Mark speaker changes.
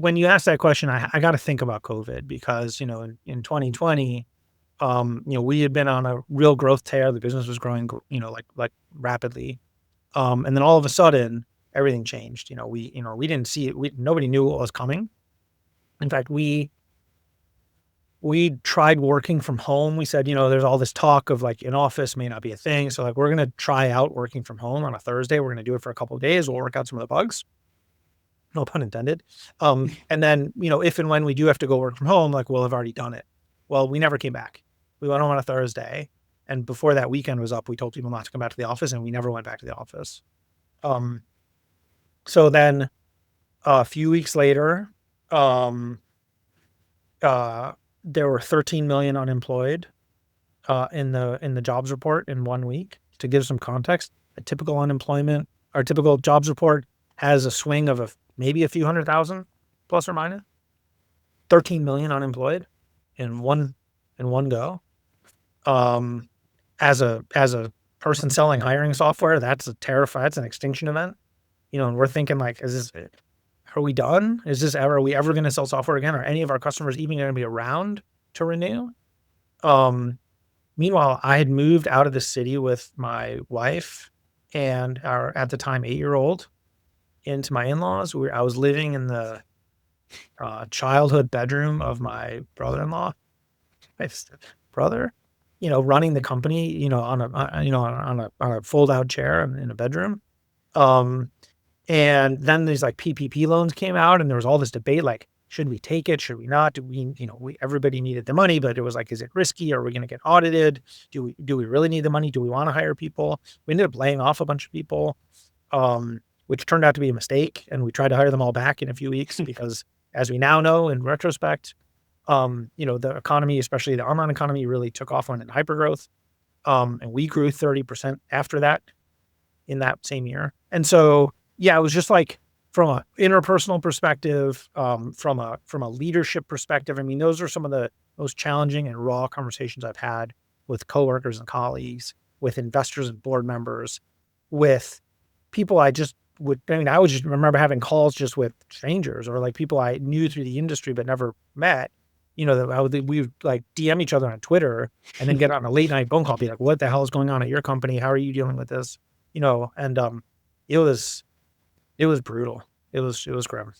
Speaker 1: when you ask that question, I got to think about COVID because, in 2020, we had been on a real growth tear. The business was growing, like rapidly. And then all of a sudden, everything changed. We didn't see it. Nobody knew what was coming. In fact, we tried working from home. We said, there's all this talk of like in office may not be a thing. So like, we're going to try out working from home on a Thursday. We're going to do it for a couple of days. We'll work out some of the bugs. No pun intended. And then, if and when we do have to go work from home, like we'll have already done it. Well, we never came back. We went home on a Thursday. And before that weekend was up, we told people not to come back to the office and we never went back to the office. So then a few weeks later, there were 13 million unemployed in the jobs report in 1 week. To give some context, a typical jobs report has a swing of maybe a few 100,000 plus or minus. 13 million unemployed in one go. As a person selling hiring software, that's an extinction event. And we're thinking like, are we done? Are we ever going to sell software again? Are any of our customers even going to be around to renew? Meanwhile, I had moved out of the city with my wife and our, at the time, 8-year-old into my in-laws. I was living in the childhood bedroom of my brother-in-law, my brother, running the company, on a fold-out chair in a bedroom. And then these like PPP loans came out and there was all this debate, like, should we take it? Should we not? Everybody needed the money, but it was like, is it risky? Are we going to get audited? Do we really need the money? Do we want to hire people? We ended up laying off a bunch of people, which turned out to be a mistake. And we tried to hire them all back in a few weeks because as we now know, in retrospect, the economy, especially the online economy, really took off, went in hypergrowth. And we grew 30% after that in that same year. And so, yeah, it was just like from an interpersonal perspective, from a leadership perspective. I mean, those are some of the most challenging and raw conversations I've had with coworkers and colleagues, with investors and board members, with people I would just remember having calls just with strangers or like people I knew through the industry but never met. We would like DM each other on Twitter and then get on a late night phone call, be like, what the hell is going on at your company? How are you dealing with this? And it was brutal. It was grim.